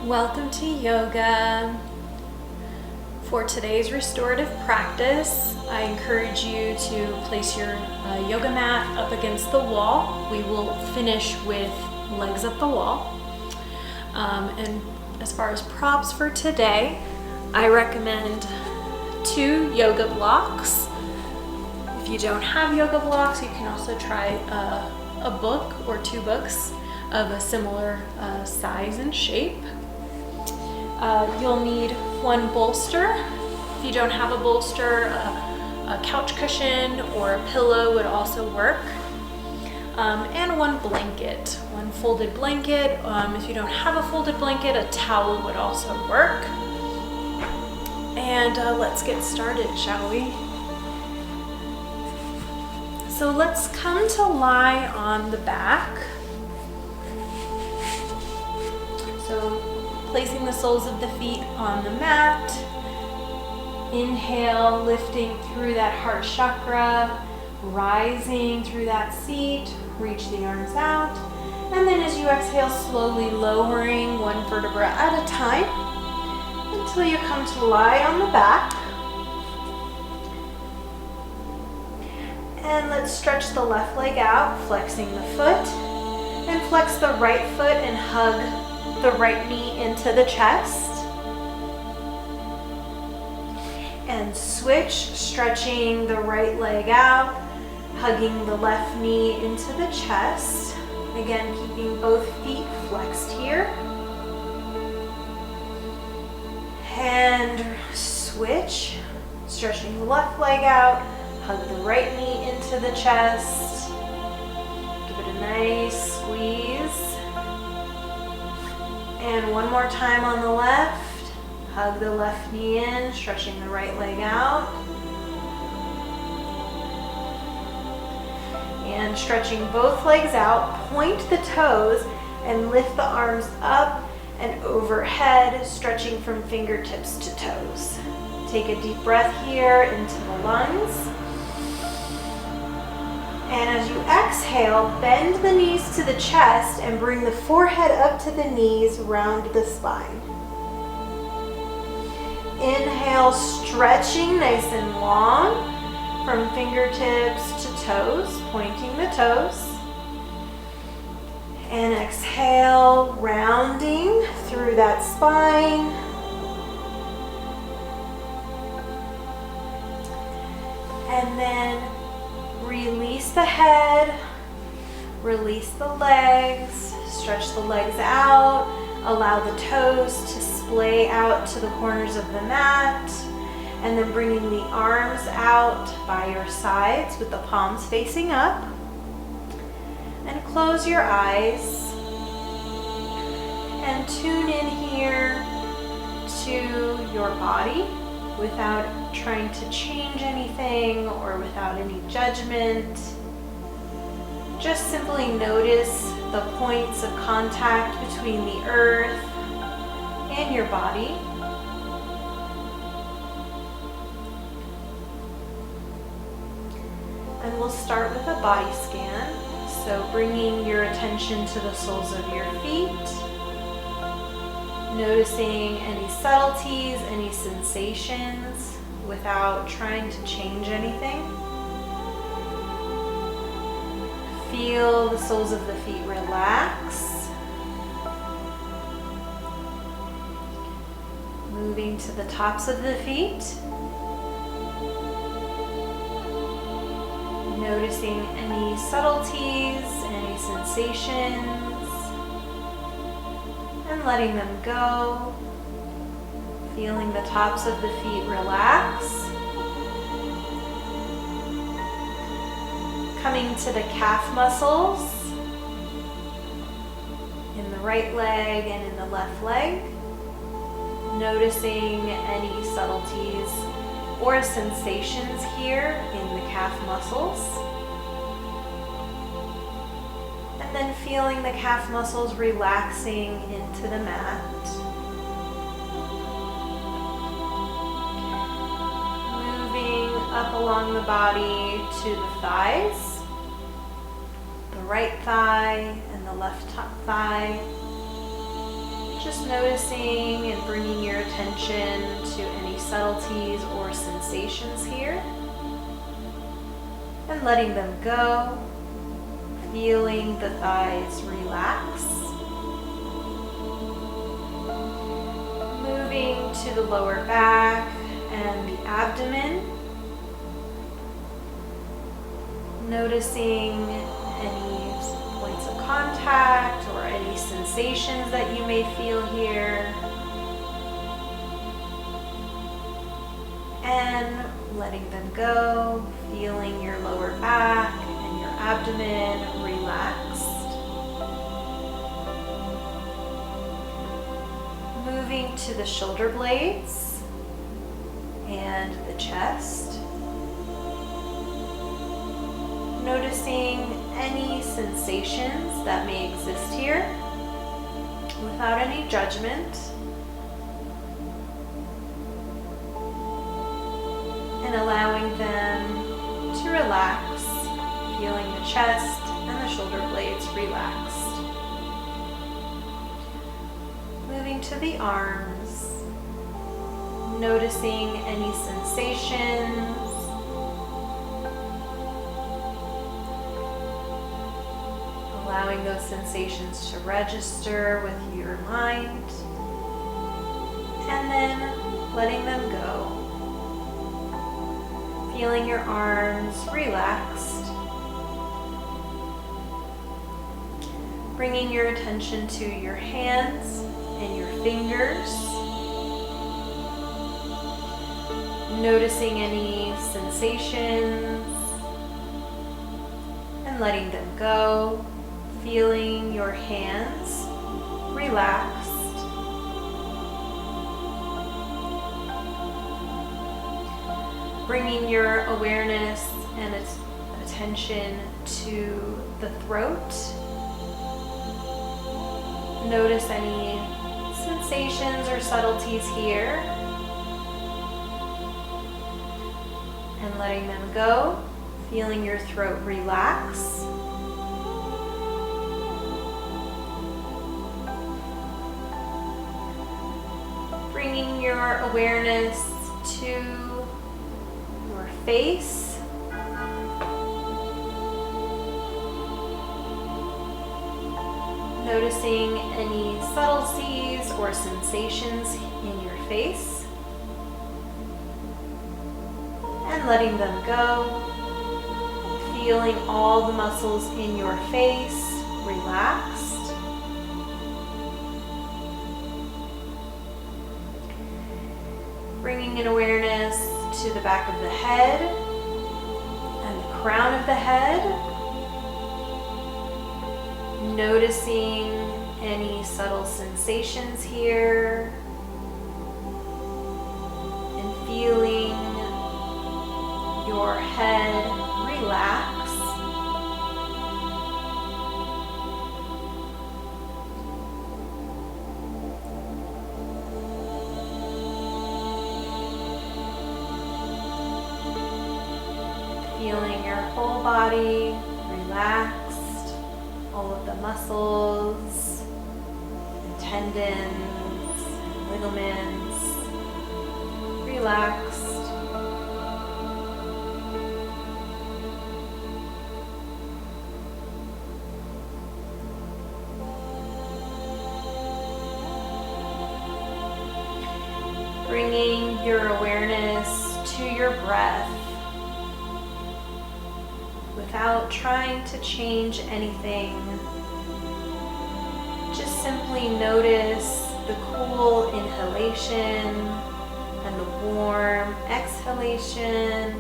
Welcome to yoga. For today's restorative practice, I encourage you to place your yoga mat up against the wall. We will finish with legs up the wall. And as far as props for today, I recommend 2 yoga blocks. If you don't have yoga blocks, you can also try a book or 2 books of a similar size and shape. You'll need 1 bolster. If you don't have a bolster, a couch cushion or a pillow would also work. And 1 blanket, 1 folded blanket. If you don't have a folded blanket, a towel would also work. And let's get started, shall we? So let's come to lie on the back. So placing the soles of the feet on the mat. Inhale, lifting through that heart chakra, rising through that seat, reach the arms out. And then as you exhale, slowly lowering 1 vertebra at a time until you come to lie on the back. And let's stretch the left leg out, flexing the foot, and flex the right foot and hug the right knee into the chest. And switch, stretching the right leg out, hugging the left knee into the chest. Again, keeping both feet flexed here. And switch, stretching the left leg out, hug the right knee into the chest. Give it a nice squeeze. And 1 more time on the left. Hug the left knee in, stretching the right leg out. And stretching both legs out, point the toes and lift the arms up and overhead, stretching from fingertips to toes. Take a deep breath here into the lungs. And as you exhale, bend the knees to the chest and bring the forehead up to the knees, round the spine. Inhale, stretching nice and long from fingertips to toes, pointing the toes. And exhale, rounding through that spine. And then release the head, release the legs, stretch the legs out, allow the toes to splay out to the corners of the mat, and then bringing the arms out by your sides with the palms facing up. And close your eyes and tune in here to your body without trying to change anything or without any judgment. Just simply notice the points of contact between the earth and your body. And we'll start with a body scan. So bringing your attention to the soles of your feet. Noticing any subtleties, any sensations without trying to change anything. Feel the soles of the feet relax. Moving to the tops of the feet. Noticing any subtleties, any sensations. And letting them go, feeling the tops of the feet relax. Coming to the calf muscles in the right leg and in the left leg. Noticing any subtleties or sensations here in the calf muscles. And then feeling the calf muscles relaxing into the mat. Moving up along the body to the thighs, the right thigh and the left thigh. Just noticing and bringing your attention to any subtleties or sensations here. And letting them go. Feeling the thighs relax. Moving to the lower back and the abdomen. Noticing any points of contact or any sensations that you may feel here. And letting them go, feeling your lower back and your abdomen relaxed. Moving to the shoulder blades and the chest. Noticing any sensations that may exist here without any judgment. And allowing them to relax, feeling the chest and the shoulder blades relaxed. Moving to the arms, noticing any sensations. Allowing those sensations to register with your mind, and then letting them go. Feeling your arms relaxed. Bringing your attention to your hands and your fingers. Noticing any sensations and letting them go. Feeling your hands relaxed. Bringing your awareness and attention to the throat. Notice any sensations or subtleties here. And letting them go. Feeling your throat relax. Bringing your awareness to your face. Noticing any subtleties or sensations in your face. And letting them go. Feeling all the muscles in your face relaxed. Bringing an awareness to the back of the head and the crown of the head. Noticing any subtle sensations here. And feeling your head relax. Feeling your whole body relaxed, all of the muscles, and tendons, and ligaments relaxed. Bringing your awareness to your breath. Without trying to change anything, just simply notice the cool inhalation and the warm exhalation.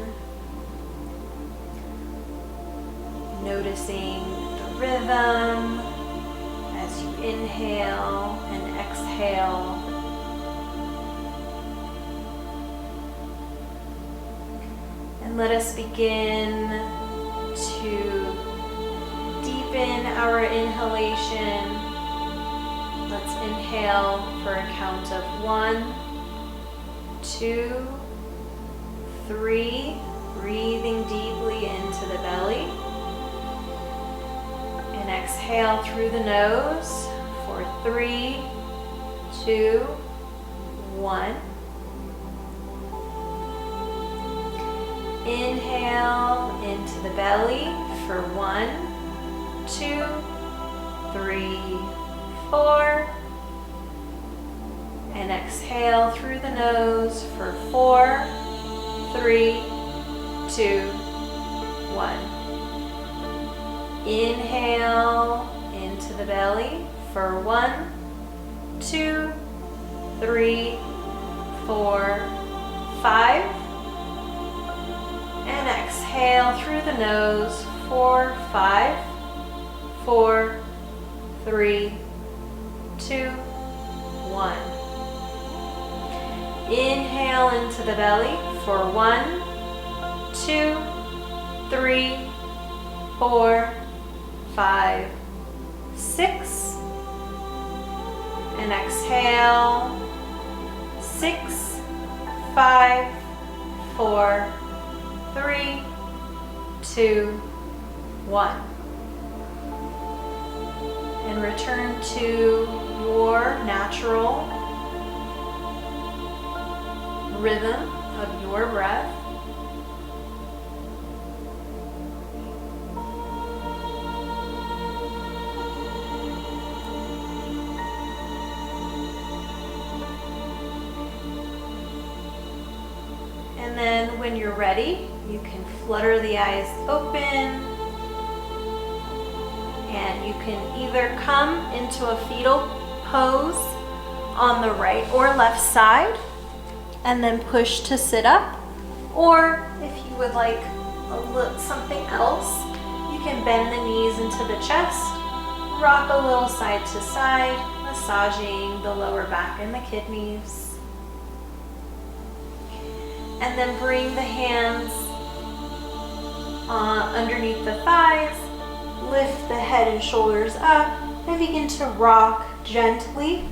Noticing the rhythm as you inhale and exhale. And let us begin to deepen our inhalation. Let's inhale for a count of 1, 2, 3, breathing deeply into the belly. And exhale through the nose for 3, 2, 1. Inhale into the belly for 1, 2, 3, 4. And exhale through the nose for 4, 3, 2, 1. Inhale into the belly for 1, 2, 3, 4, 5. And exhale through the nose, 4, 5, 4, 3, 2, 1. Inhale into the belly for 1, 2, 3, 4, 5, 6. And exhale, 6, 5, 4, 3, 2, 1. And return to your natural rhythm of your breath. And then when you're ready, you can flutter the eyes open, and you can either come into a fetal pose on the right or left side and then push to sit up, or if you would like something else, you can bend the knees into the chest, rock a little side to side, massaging the lower back and the kidneys. And then bring the hands underneath the thighs, lift the head and shoulders up, and begin to rock gently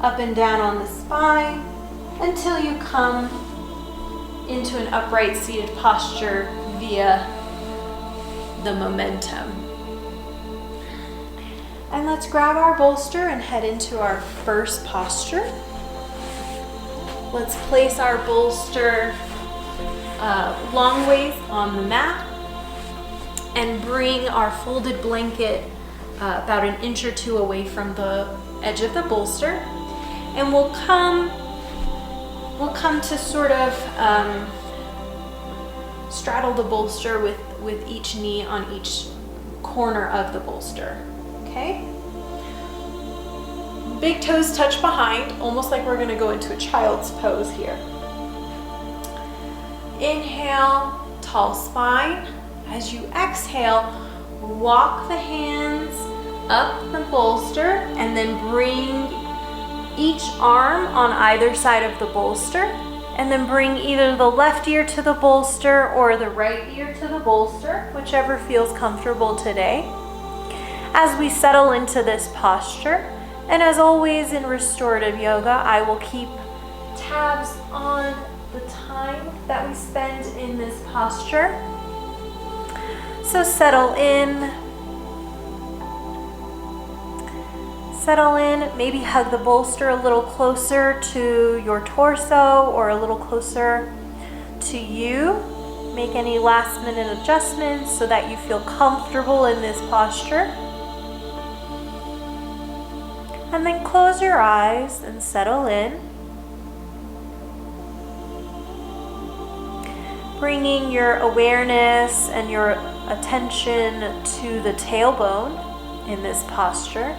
up and down on the spine until you come into an upright seated posture via the momentum. And let's grab our bolster and head into our first posture. Let's place our bolster long ways on the mat and bring our folded blanket about an inch or two away from the edge of the bolster, and we'll come to sort of straddle the bolster with each knee on each corner of the bolster. Okay? Big toes touch behind, almost like we're going to go into a child's pose here. Inhale, tall spine. As you exhale, walk the hands up the bolster and then bring each arm on either side of the bolster, and then bring either the left ear to the bolster or the right ear to the bolster, whichever feels comfortable today. As we settle into this posture, and as always in restorative yoga, I will keep tabs on the time that we spend in this posture. So settle in, maybe hug the bolster a little closer to your torso or a little closer to you. Make any last minute adjustments so that you feel comfortable in this posture. And then close your eyes and settle in. Bringing your awareness and your attention to the tailbone in this posture.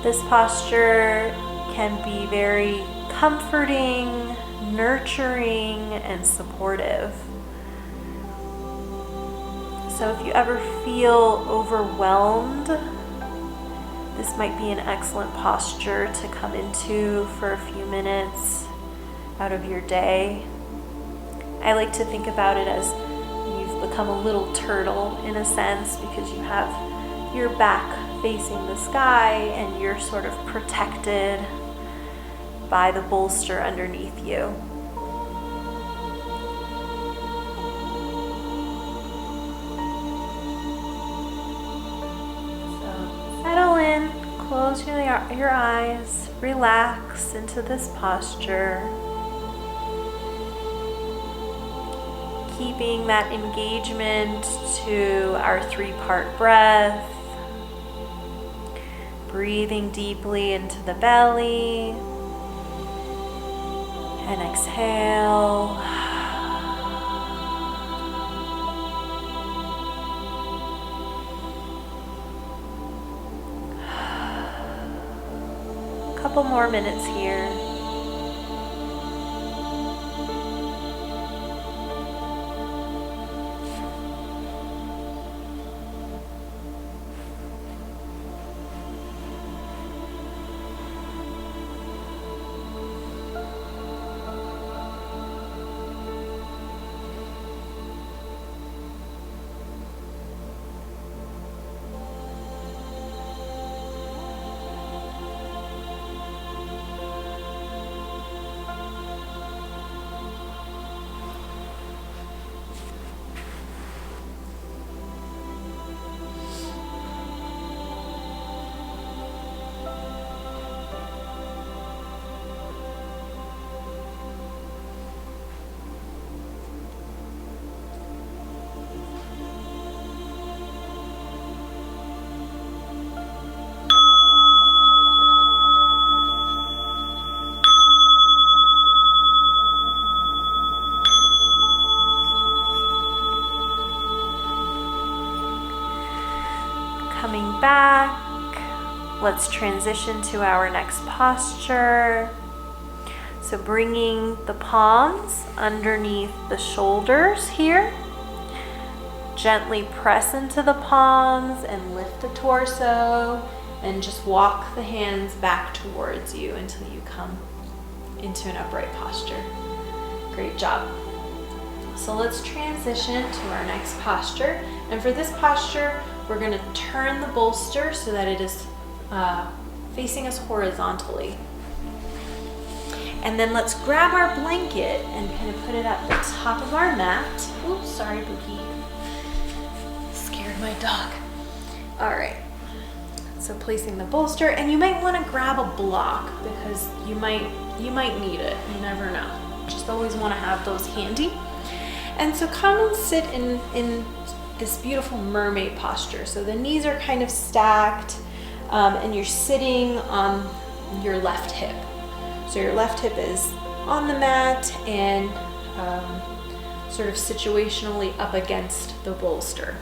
This posture can be very comforting, nurturing, and supportive. So if you ever feel overwhelmed, this might be an excellent posture to come into for a few minutes out of your day. I like to think about it as you've become a little turtle in a sense, because you have your back facing the sky and you're sort of protected by the bolster underneath you. close your eyes, relax into this posture. Keeping that engagement to our 3-part breath. Breathing deeply into the belly. And exhale. A couple more minutes here. Coming back, let's transition to our next posture. So bringing the palms underneath the shoulders here. Gently press into the palms and lift the torso, and just walk the hands back towards you until you come into an upright posture. Great job. So let's transition to our next posture. And for this posture, we're going to turn the bolster so that it is facing us horizontally. And then let's grab our blanket and kind of put it at the top of our mat. Oops, sorry, Boogie. Scared my dog. All right. So placing the bolster, and you might want to grab a block because you might need it. You never know. Just always want to have those handy. And so come and sit in this beautiful mermaid posture. So the knees are kind of stacked, and you're sitting on your left hip. So your left hip is on the mat and sort of situationally up against the bolster.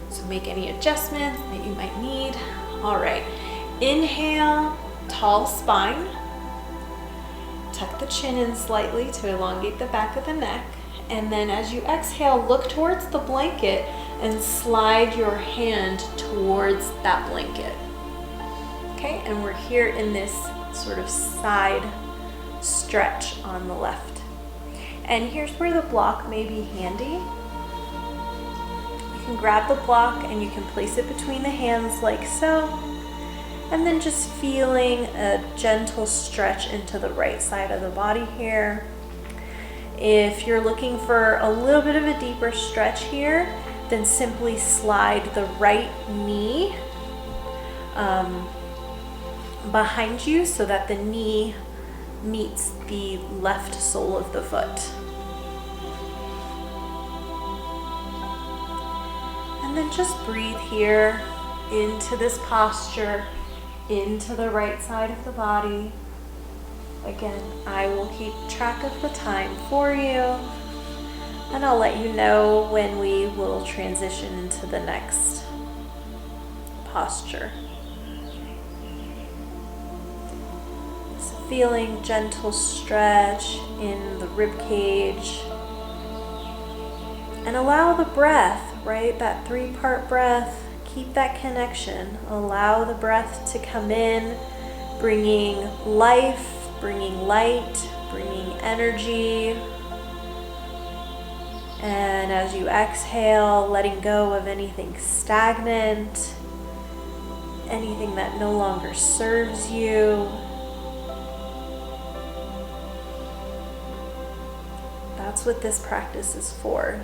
So make any adjustments that you might need. All right, inhale, tall spine. Tuck the chin in slightly to elongate the back of the neck. And then as you exhale, look towards the blanket and slide your hand towards that blanket. Okay, and we're here in this sort of side stretch on the left. And here's where the block may be handy. You can grab the block and you can place it between the hands like so. And then just feeling a gentle stretch into the right side of the body here. If you're looking for a little bit of a deeper stretch here, then simply slide the right knee behind you so that the knee meets the left sole of the foot. And then just breathe here into this posture, into the right side of the body. Again, I will keep track of the time for you, and I'll let you know when we will transition into the next posture. So feeling gentle stretch in the rib cage, and allow the breath, right? That 3-part breath. Keep that connection. Allow the breath to come in, bringing life, bringing light, bringing energy. And as you exhale, letting go of anything stagnant, anything that no longer serves you. That's what this practice is for.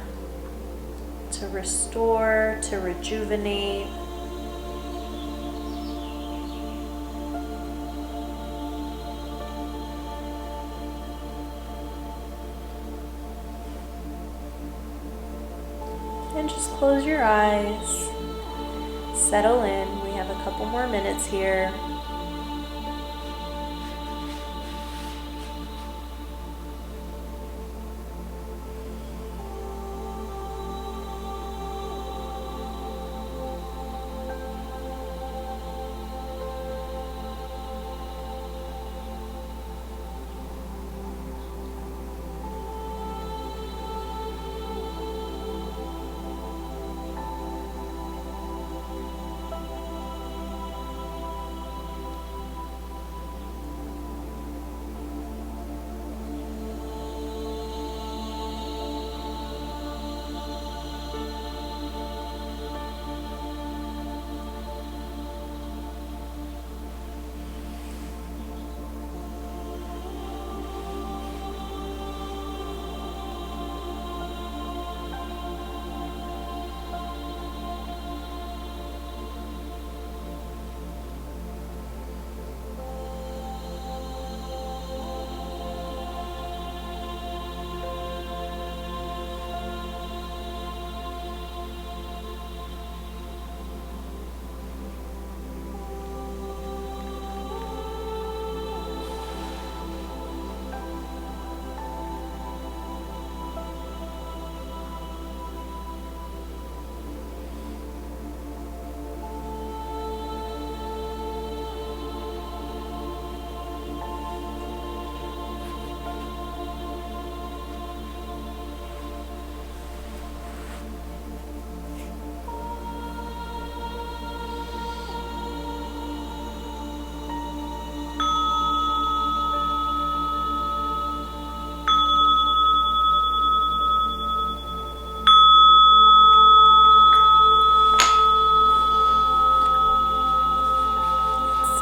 To restore, to rejuvenate. And just close your eyes. Settle in. We have a couple more minutes here.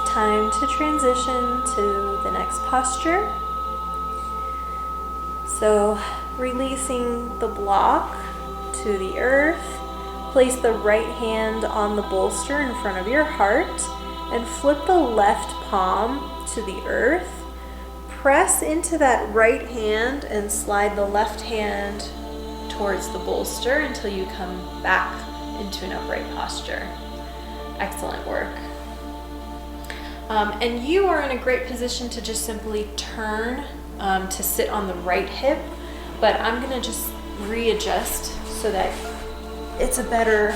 Time to transition to the next posture. So releasing the block to the earth, place the right hand on the bolster in front of your heart and flip the left palm to the earth. Press into that right hand and slide the left hand towards the bolster until you come back into an upright posture. Excellent work. And you are in a great position to just simply turn to sit on the right hip, but I'm gonna just readjust so that it's a better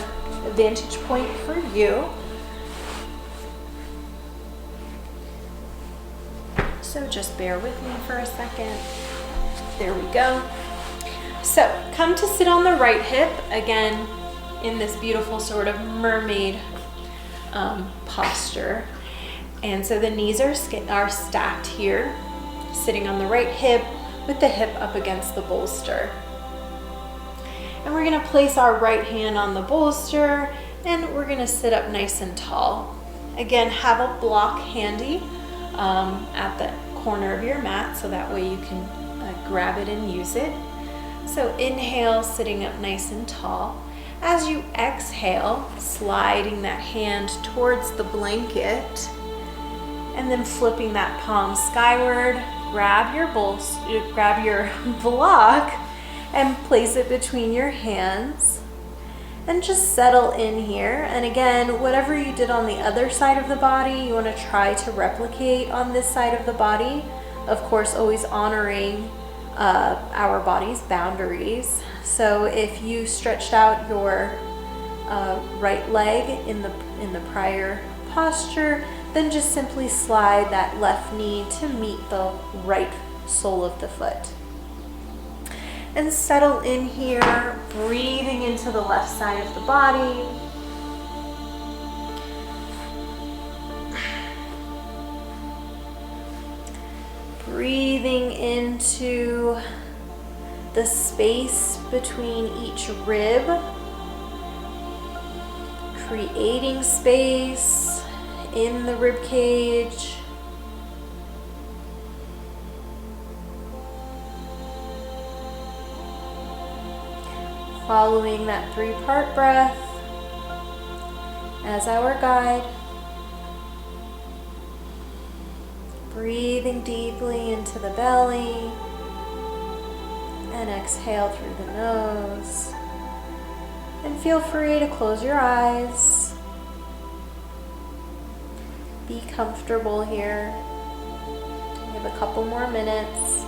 vantage point for you. So just bear with me for a second. There we go. So come to sit on the right hip, again, in this beautiful sort of mermaid posture. And so the knees are stacked here, sitting on the right hip with the hip up against the bolster. And we're gonna place our right hand on the bolster and we're gonna sit up nice and tall. Again, have a block handy at the corner of your mat so that way you can grab it and use it. So inhale, sitting up nice and tall. As you exhale, sliding that hand towards the blanket, and then flipping that palm skyward, grab your block and place it between your hands and just settle in here. And again, whatever you did on the other side of the body, you want to try to replicate on this side of the body. Of course, always honoring our body's boundaries. So if you stretched out your right leg in the prior posture, then just simply slide that left knee to meet the right sole of the foot. And settle in here, breathing into the left side of the body. Breathing into the space between each rib, creating space in the rib cage. Following that 3-part breath as our guide. Breathing deeply into the belly and exhale through the nose. feel free to close your eyes. Be comfortable here. We have a couple more minutes.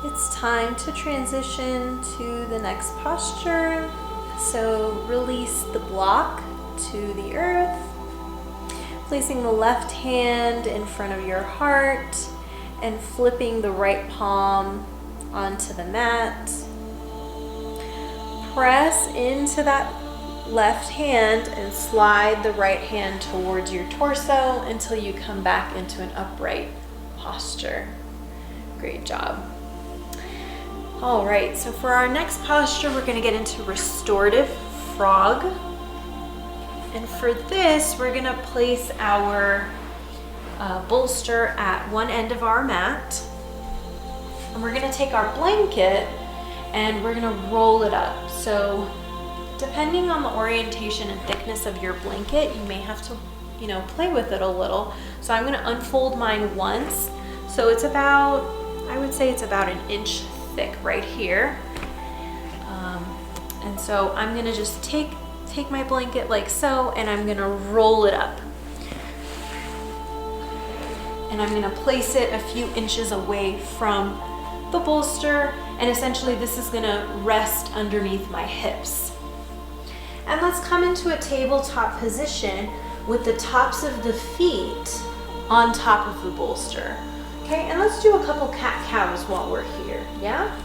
It's time to transition to the next posture. So release the block to the earth, placing the left hand in front of your heart and flipping the right palm onto the mat. Press into that left hand and slide the right hand towards your torso until you come back into an upright posture. Great job. All right, so for our next posture, we're gonna get into restorative frog. And for this, we're gonna place our bolster at one end of our mat. And we're gonna take our blanket and we're gonna roll it up. So depending on the orientation and thickness of your blanket, you may have to, play with it a little. So I'm gonna unfold mine once. So it's about, I would say it's about 1 inch thick right here. And so I'm gonna just take my blanket like so, and I'm gonna roll it up. And I'm gonna place it a few inches away from the bolster, and essentially this is gonna rest underneath my hips. And let's come into a tabletop position with the tops of the feet on top of the bolster. Okay, and let's do a couple cat-cows while we're here, yeah?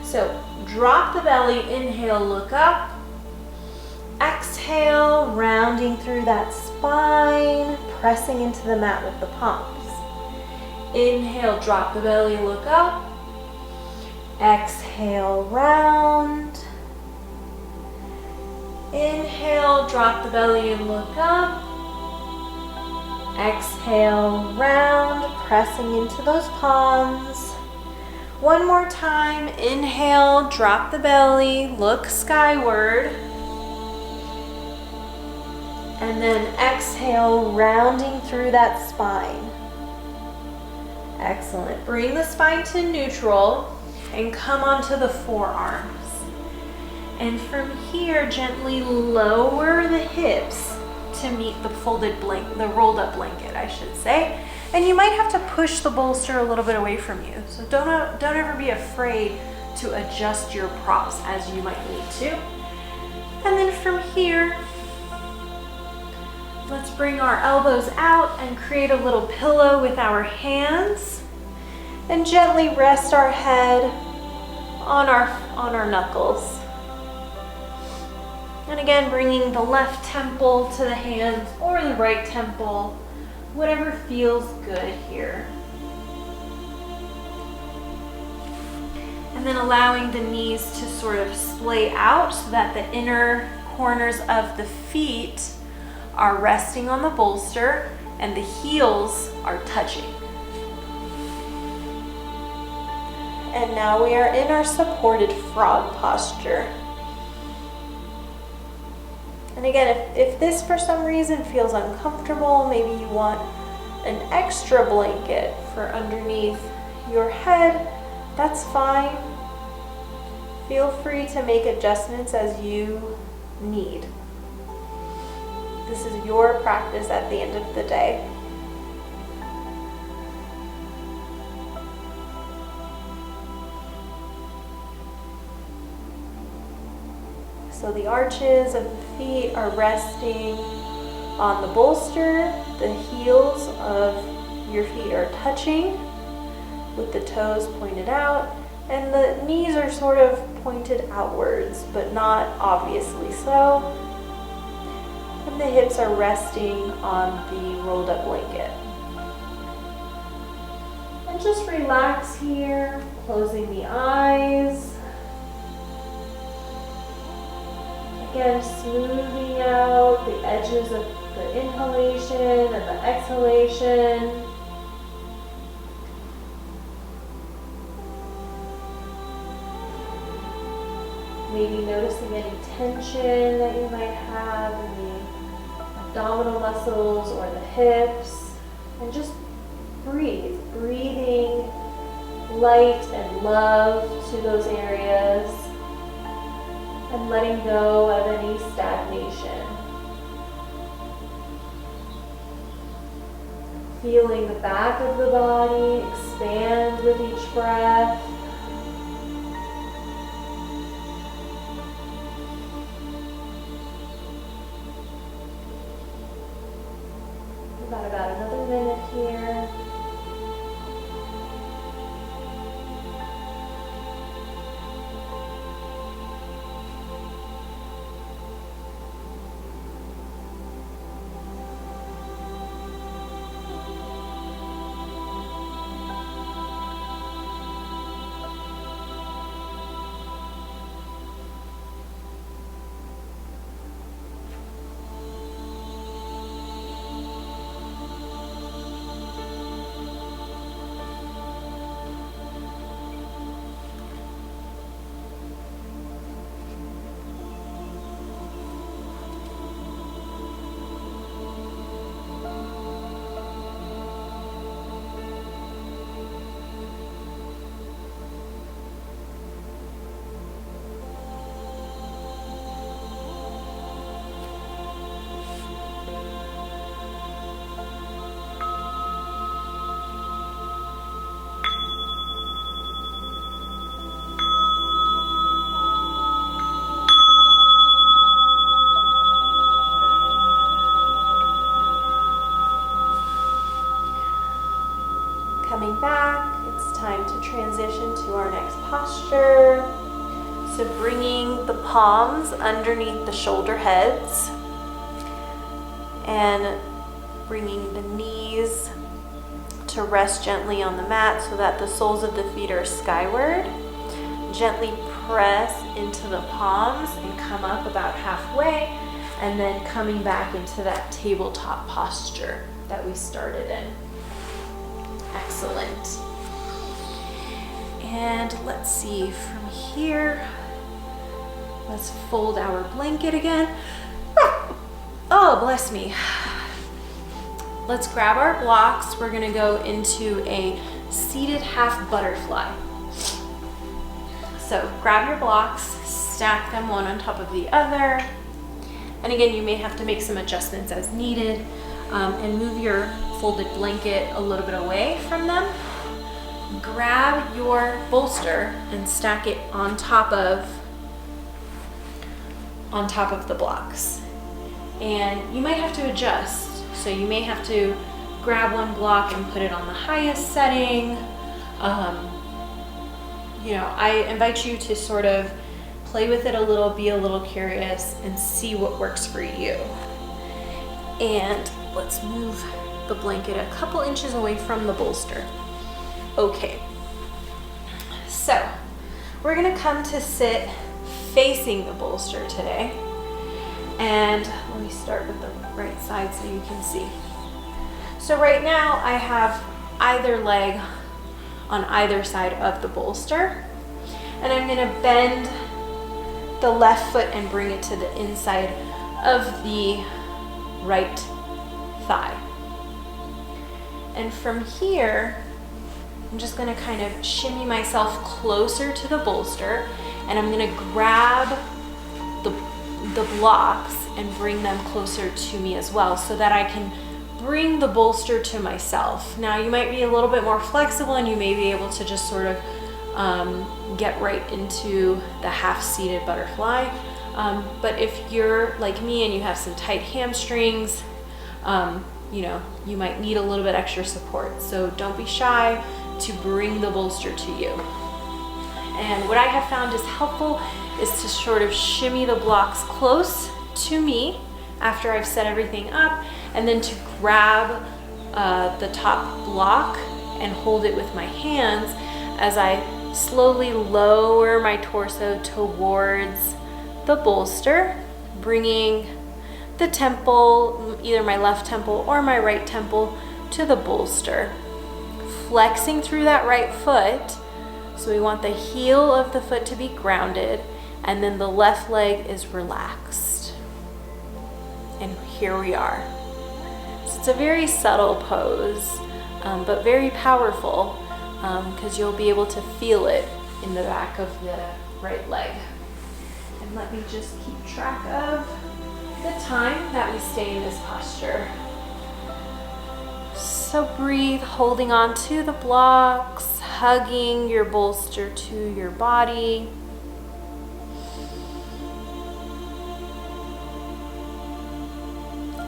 So drop the belly, inhale, look up. Exhale, rounding through that spine, pressing into the mat with the palms. Inhale, drop the belly, look up. Exhale, round. Inhale, drop the belly and look up. Exhale, round, pressing into those palms. One more time, inhale, drop the belly, look skyward. And then exhale, rounding through that spine. Excellent. Bring the spine to neutral and come onto the forearms. And from here, gently lower the hips to meet the rolled up blanket, I should say. And you might have to push the bolster a little bit away from you. So don't ever be afraid to adjust your props as you might need to. And then from here, let's bring our elbows out and create a little pillow with our hands and gently rest our head on our knuckles. And again, bringing the left temple to the hands or the right temple, whatever feels good here. And then allowing the knees to sort of splay out so that the inner corners of the feet are resting on the bolster and the heels are touching. And now we are in our supported frog posture. And again, if this for some reason feels uncomfortable, maybe you want an extra blanket for underneath your head, that's fine. Feel free to make adjustments as you need. This is your practice at the end of the day. So the arches of the feet are resting on the bolster. The heels of your feet are touching with the toes pointed out. And the knees are sort of pointed outwards, but not obviously so. And the hips are resting on the rolled up blanket. And just relax here, closing the eyes. Again, smoothing out the edges of the inhalation and the exhalation. Maybe noticing any tension that you might have in the abdominal muscles or the hips. And just breathe. Breathing light and love to those areas. And letting go of any stagnation. Feeling the back of the body expand with each breath. About another minute here. Coming back, it's time to transition to our next posture. So bringing the palms underneath the shoulder heads and bringing the knees to rest gently on the mat so that the soles of the feet are skyward. Gently press into the palms and come up about halfway, and then coming back into that tabletop posture that we started in. Excellent. And let's see, from here, let's fold our blanket again. Oh, bless me. Let's grab our blocks. We're gonna go into a seated half butterfly. So grab your blocks, stack them one on top of the other. And again, you may have to make some adjustments as needed. and move your folded blanket a little bit away from them. Grab your bolster and stack it on top of the blocks. And you might have to adjust. So you may have to grab one block and put it on the highest setting. I invite you to sort of play with it a little, be a little curious, and see what works for you. And let's move the blanket a couple inches away from the bolster. Okay, so we're gonna come to sit facing the bolster today. And let me start with the right side so you can see. So right now I have either leg on either side of the bolster, and I'm gonna bend the left foot and bring it to the inside of the right thigh. And from here, I'm just gonna kind of shimmy myself closer to the bolster, and I'm gonna grab the blocks and bring them closer to me as well, so that I can bring the bolster to myself. Now you might be a little bit more flexible and you may be able to just sort of get right into the half-seated butterfly. But if you're like me and you have some tight hamstrings, you might need a little bit extra support. So don't be shy to bring the bolster to you. And what I have found is helpful is to sort of shimmy the blocks close to me after I've set everything up, and then to grab the top block and hold it with my hands as I slowly lower my torso towards the bolster, bringing the temple, either my left temple or my right temple, to the bolster. Flexing through that right foot, so we want the heel of the foot to be grounded, and then the left leg is relaxed. And here we are. So it's a very subtle pose, but very powerful, because you'll be able to feel it in the back of the right leg. And let me just keep track of the time that we stay in this posture. So breathe, holding on to the blocks, hugging your bolster to your body.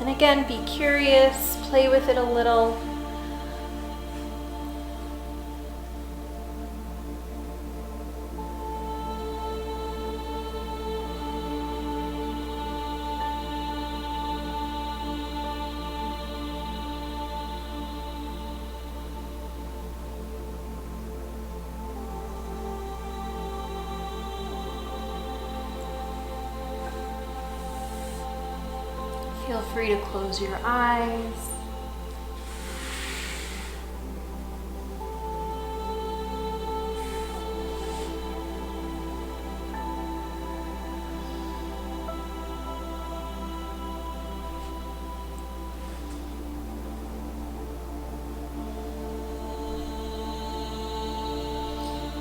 And again, be curious, play with it a little. Feel free to close your eyes.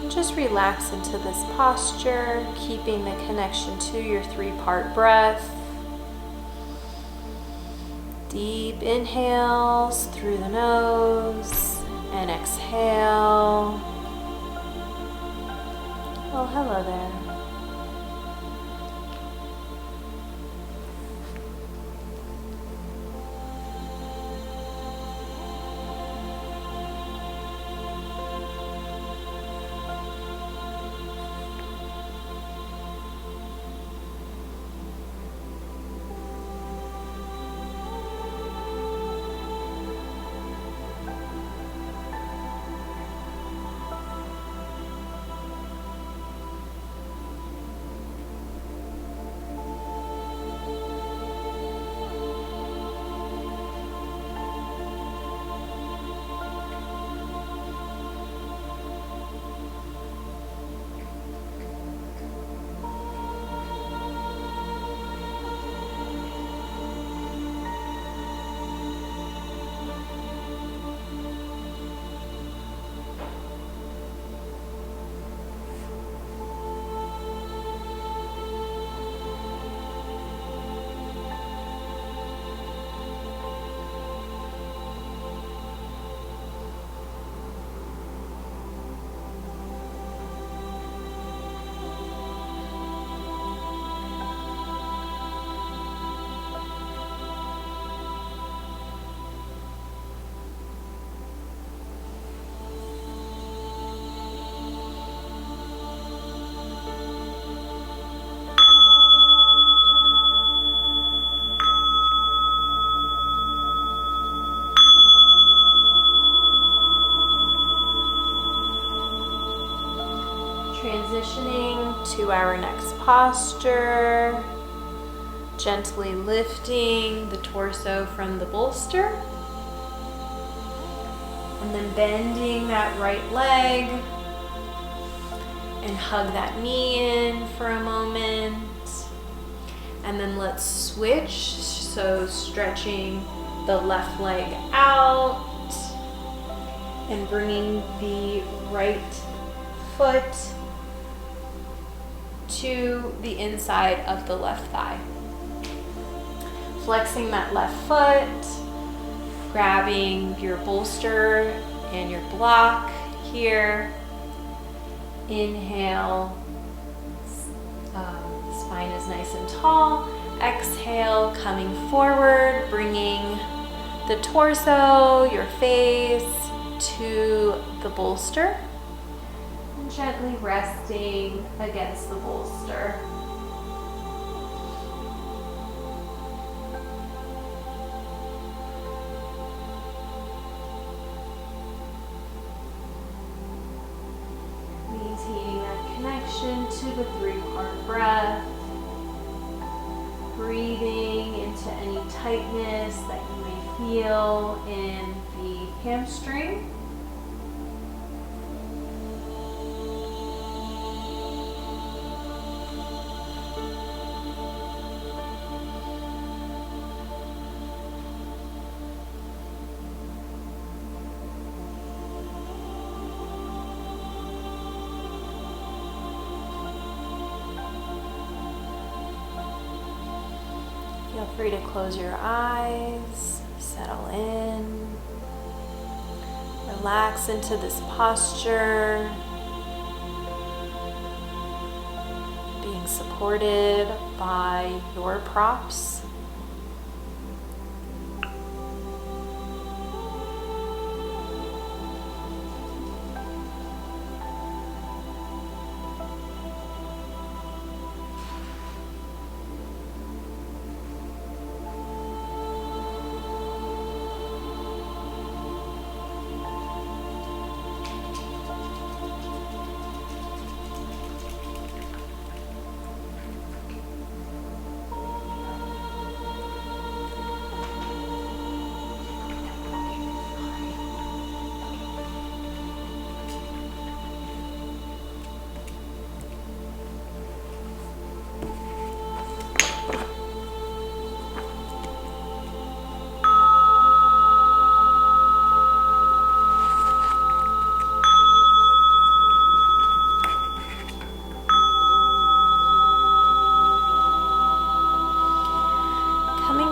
Just relax into this posture, keeping the connection to your 3-part breath. Deep inhales through the nose and exhale. Oh, hello there. Transitioning to our next posture, gently lifting the torso from the bolster, and then bending that right leg and hug that knee in for a moment. And then let's switch, so stretching the left leg out and bringing the right foot to the inside of the left thigh. Flexing that left foot, grabbing your bolster and your block here. Inhale, spine is nice and tall. Exhale, coming forward, bringing the torso, your face to the bolster. And gently resting against the bolster. Maintaining that connection to the 3-part breath. Breathing into any tightness that you may feel in the hamstring. Feel free to close your eyes, settle in, relax into this posture, being supported by your props.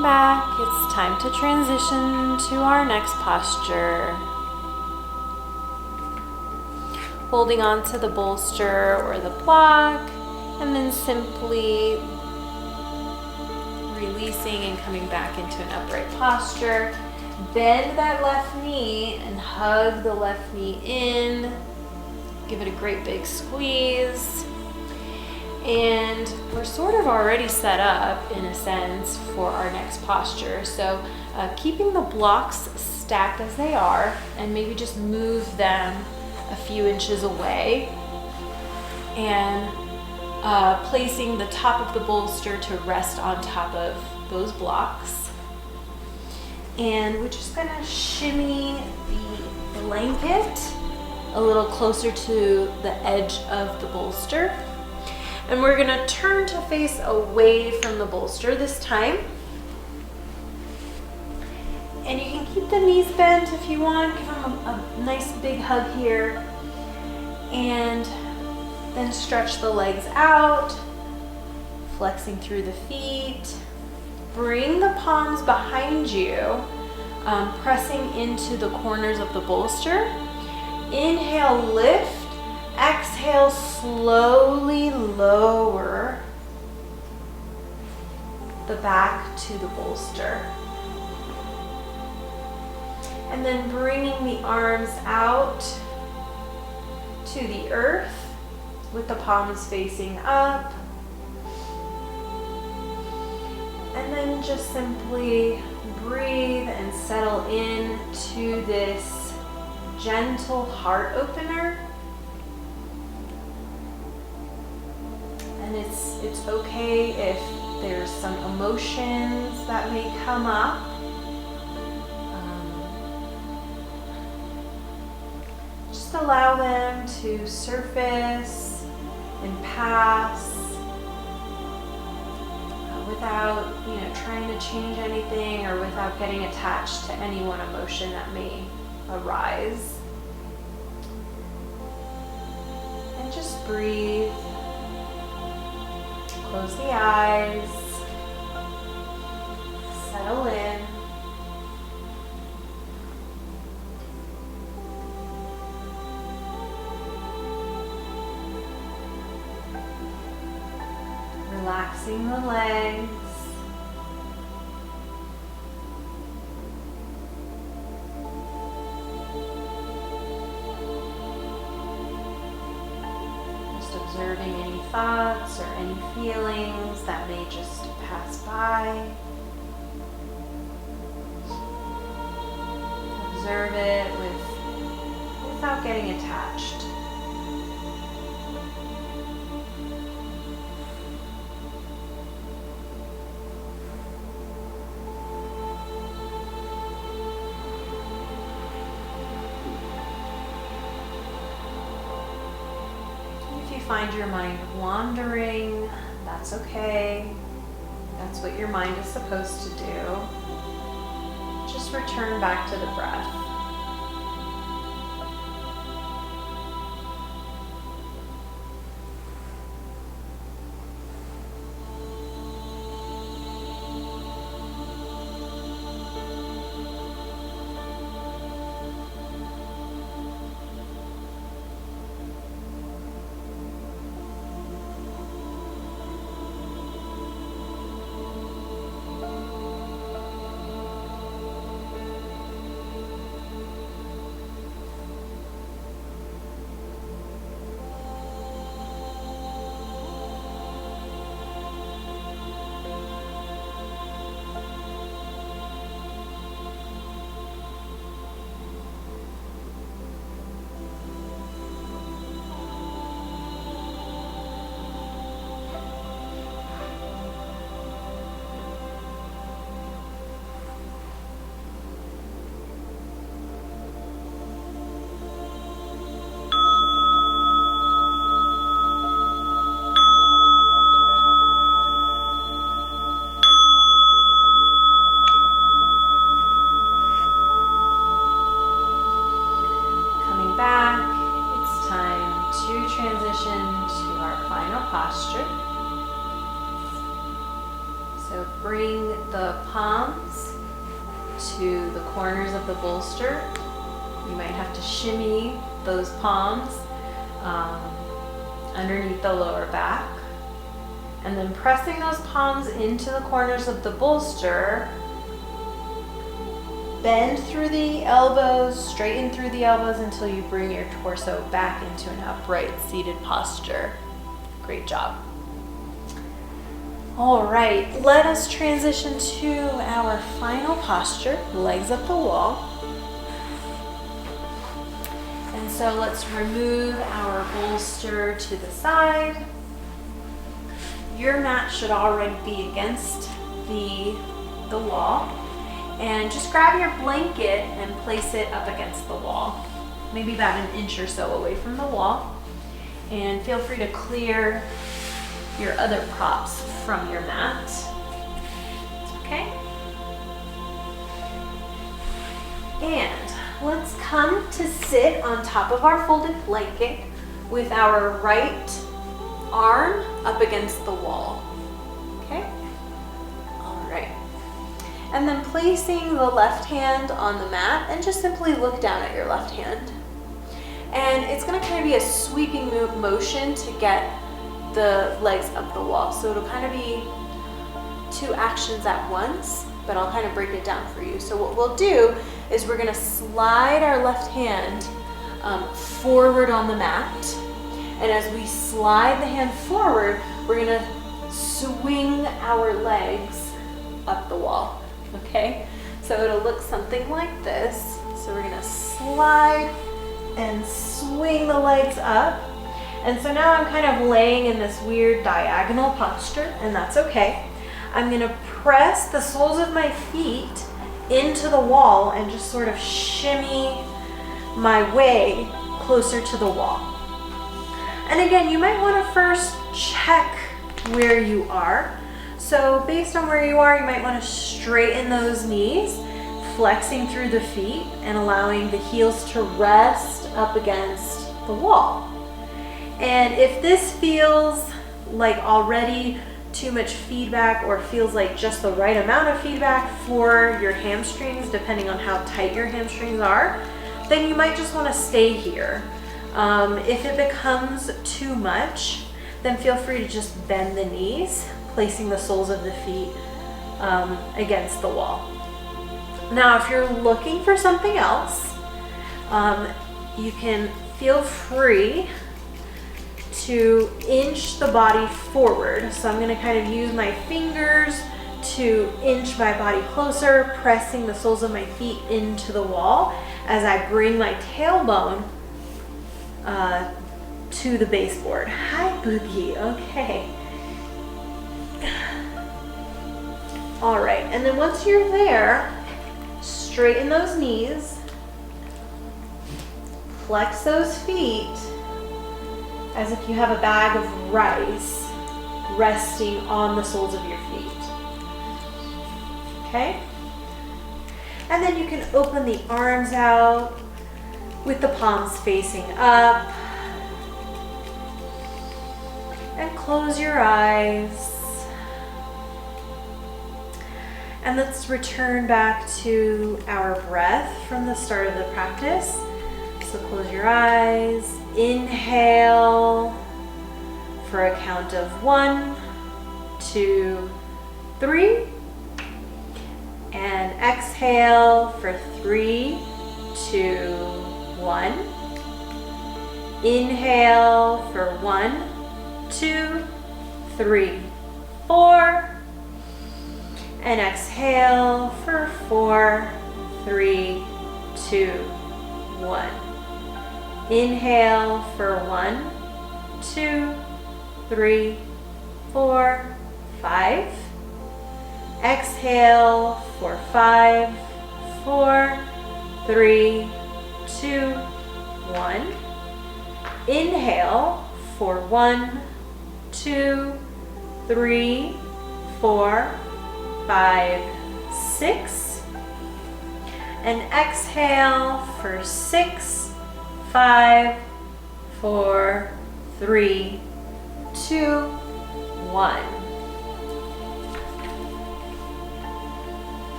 Back, it's time to transition to our next posture. Holding on to the bolster or the block, and then simply releasing and coming back into an upright posture. Bend that left knee and hug the left knee in. Give it a great big squeeze. And we're sort of already set up, in a sense, for our next posture. So keeping the blocks stacked as they are, and maybe just move them a few inches away. And placing the top of the bolster to rest on top of those blocks. And we're just gonna shimmy the blanket a little closer to the edge of the bolster. And we're gonna turn to face away from the bolster this time. And you can keep the knees bent if you want. Give them a nice big hug here. And then stretch the legs out, flexing through the feet. Bring the palms behind you, pressing into the corners of the bolster. Inhale, lift. Exhale, slowly lower the back to the bolster. And then bringing the arms out to the earth with the palms facing up. And then just simply breathe and settle into this gentle heart opener. it's okay if there's some emotions that may come up. Just allow them to surface and pass without, trying to change anything or without getting attached to any one emotion that may arise. And just breathe. Close the eyes. Settle in. Relaxing the legs. Just observing any thoughts or any feelings that may just pass by. Observe it without getting attached. Find your mind wandering, that's okay. That's what your mind is supposed to do. Just return back to the breath. Transition to our final posture. So bring the palms to the corners of the bolster. You might have to shimmy those palms underneath the lower back. And then pressing those palms into the corners of the bolster, bend through the elbows, straighten through the elbows until you bring your torso back into an upright seated posture. Great job. All right, let us transition to our final posture, legs up the wall. And so let's remove our bolster to the side. Your mat should already be against the wall. And just grab your blanket and place it up against the wall, maybe about an inch or so away from the wall. And feel free to clear your other props from your mat. Okay? And let's come to sit on top of our folded blanket with our right arm up against the wall. Okay? All right. And then placing the left hand on the mat and just simply look down at your left hand. And it's going to kind of be a sweeping motion to get the legs up the wall. So it'll kind of be two actions at once, but I'll kind of break it down for you. So what we'll do is we're going to slide our left hand forward on the mat. And as we slide the hand forward, we're going to swing our legs up the wall. Okay, so it'll look something like this. So we're gonna slide and swing the legs up, And so now I'm kind of laying in this weird diagonal posture, and that's okay. I'm gonna press the soles of my feet into the wall and just sort of shimmy my way closer to the wall. And again, you might want to first check where you are. So based on where you are, you might want to straighten those knees, flexing through the feet and allowing the heels to rest up against the wall. And if this feels like already too much feedback or feels like just the right amount of feedback for your hamstrings, depending on how tight your hamstrings are, then you might just want to stay here. If it becomes too much, then feel free to just bend the knees, placing the soles of the feet against the wall. Now, if you're looking for something else, you can feel free to inch the body forward. So I'm going to kind of use my fingers to inch my body closer, pressing the soles of my feet into the wall as I bring my tailbone to the baseboard. Hi, Boogie. Okay. All right, and then once you're there, straighten those knees, flex those feet as if you have a bag of rice resting on the soles of your feet. Okay? And then you can open the arms out with the palms facing up and close your eyes. And let's return back to our breath from the start of the practice. So close your eyes, inhale for a count of 1, 2, 3, and exhale for 3, 2, 1. Inhale for 1, 2, 3, 4. And exhale for 4, 3, 2, 1. Inhale for 1, 2, 3, 4, 5. Exhale for 5, 4, 3, 2, 1. Inhale for 1, 2, 3, 4, 5, 6. And exhale for 6, 5, 4, 3, 2, 1.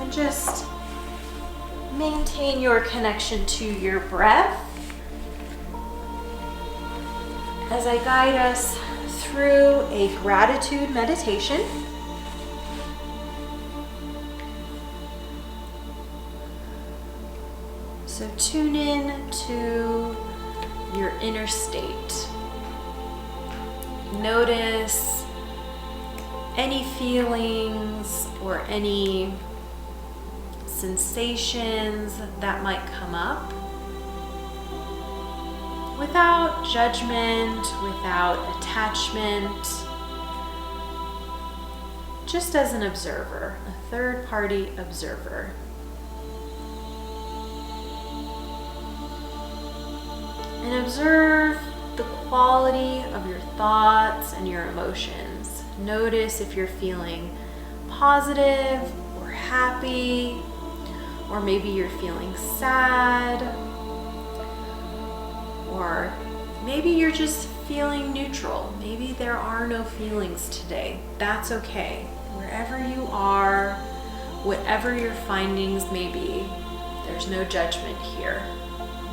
And just maintain your connection to your breath as I guide us through a gratitude meditation. So tune in to your inner state. Notice any feelings or any sensations that might come up without judgment, without attachment, just as an observer, a third-party observer. And observe the quality of your thoughts and your emotions. Notice if you're feeling positive or happy, or maybe you're feeling sad, or maybe you're just feeling neutral. Maybe there are no feelings today. That's okay. Wherever you are, whatever your findings may be, there's no judgment here.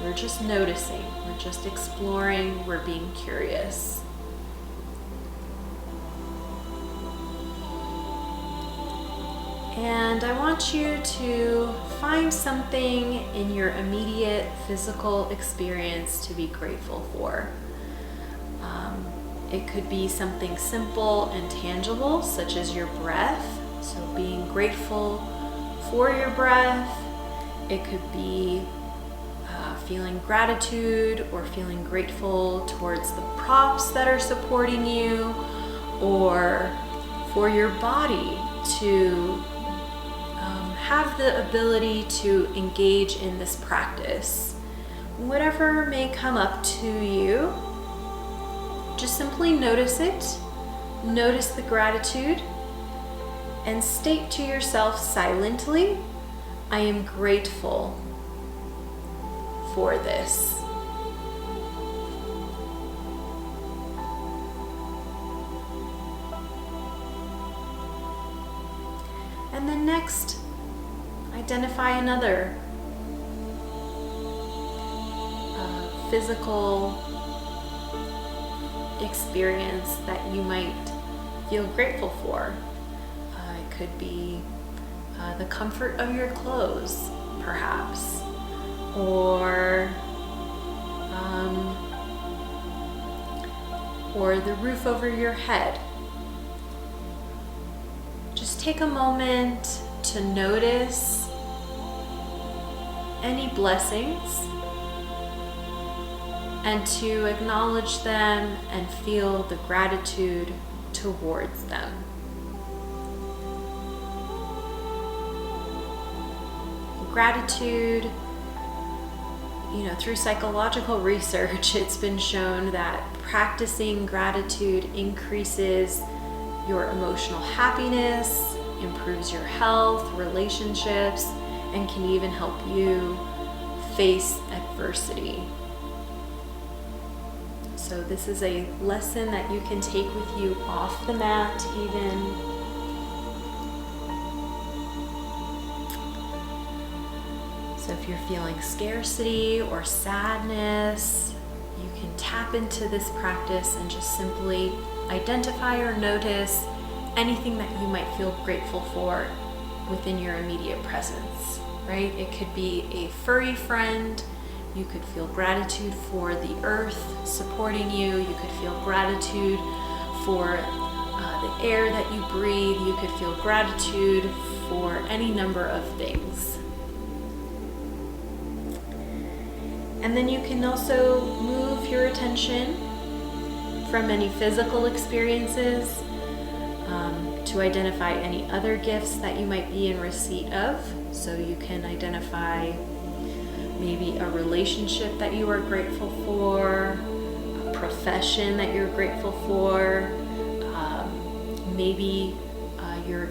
We're just noticing, we're just exploring, we're being curious. And I want you to find something in your immediate physical experience to be grateful for. It could be something simple and tangible, such as your breath. So being grateful for your breath. It could be feeling gratitude or feeling grateful towards the props that are supporting you, or for your body to have the ability to engage in this practice. Whatever may come up to you, just simply notice it, notice the gratitude, and state to yourself silently, I am grateful for this. And then next, identify another physical experience that you might feel grateful for. It could be the comfort of your clothes, perhaps, or the roof over your head. Just take a moment to notice any blessings and to acknowledge them and feel the gratitude towards them. Gratitude, through psychological research, it's been shown that practicing gratitude increases your emotional happiness, improves your health, relationships, and can even help you face adversity. So this is a lesson that you can take with you off the mat even. So if you're feeling scarcity or sadness, you can tap into this practice and just simply identify or notice anything that you might feel grateful for within your immediate presence, right? It could be a furry friend. You could feel gratitude for the earth supporting you. You could feel gratitude for the air that you breathe. You could feel gratitude for any number of things. And then you can also move your attention from any physical experiences to identify any other gifts that you might be in receipt of. So you can identify maybe a relationship that you are grateful for, a profession that you're grateful for, maybe you're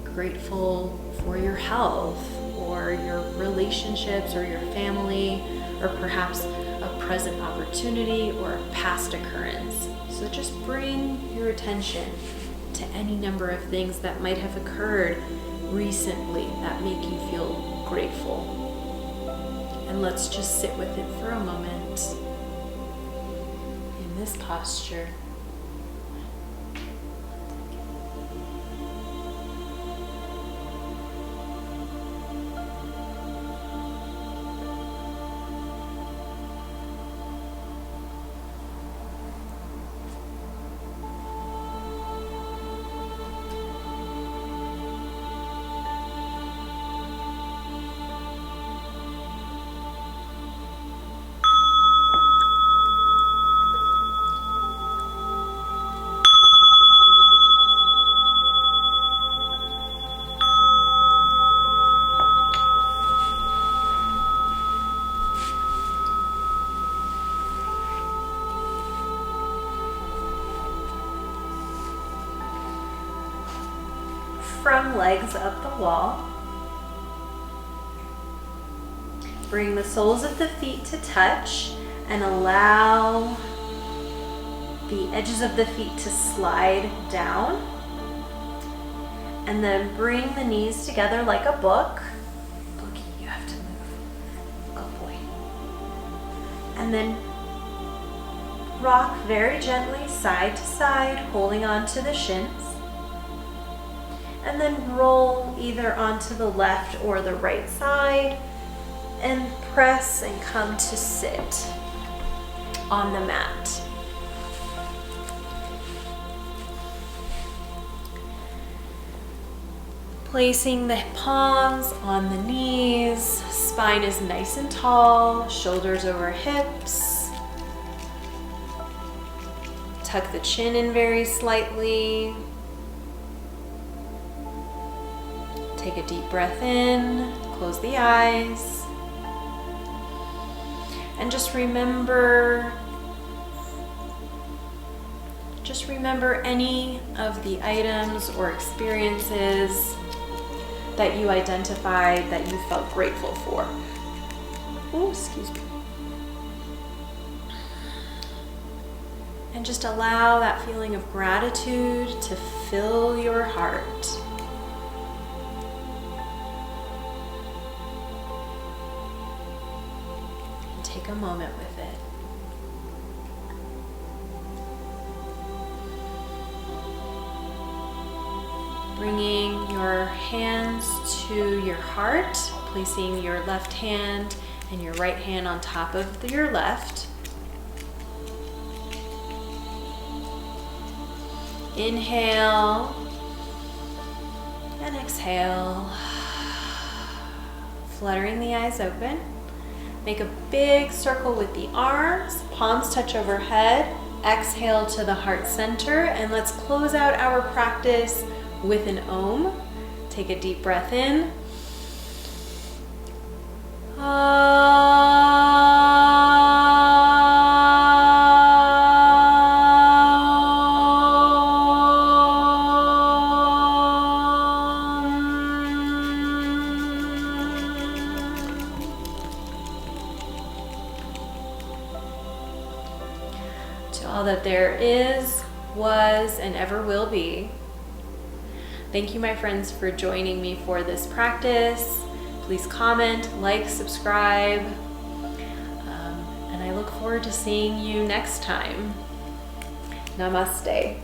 grateful for your health or your relationships or your family, or perhaps a present opportunity or a past occurrence. So just bring your attention to any number of things that might have occurred recently that make you feel grateful. And let's just sit with it for a moment in this posture. From legs up the wall. Bring the soles of the feet to touch and allow the edges of the feet to slide down. And then bring the knees together like a book. Boogie, you have to move. Good boy. And then rock very gently side to side, holding on to the shins. And then roll either onto the left or the right side and press and come to sit on the mat. Placing the palms on the knees, spine is nice and tall, shoulders over hips. Tuck the chin in very slightly. Take a deep breath in, close the eyes. And just remember any of the items or experiences that you identified that you felt grateful for. Oh, excuse me. And just allow that feeling of gratitude to fill your heart. And take a moment with it. Bringing your hands to your heart, placing your left hand and your right hand on top of your left. Inhale and exhale, fluttering the eyes open. Make a big circle with the arms, palms touch overhead. Exhale to the heart center, and let's close out our practice with an Om. Take a deep breath in. To all that there is, was, and ever will be. Thank you, my friends, for joining me for this practice. Please comment, like, subscribe, and I look forward to seeing you next time. Namaste.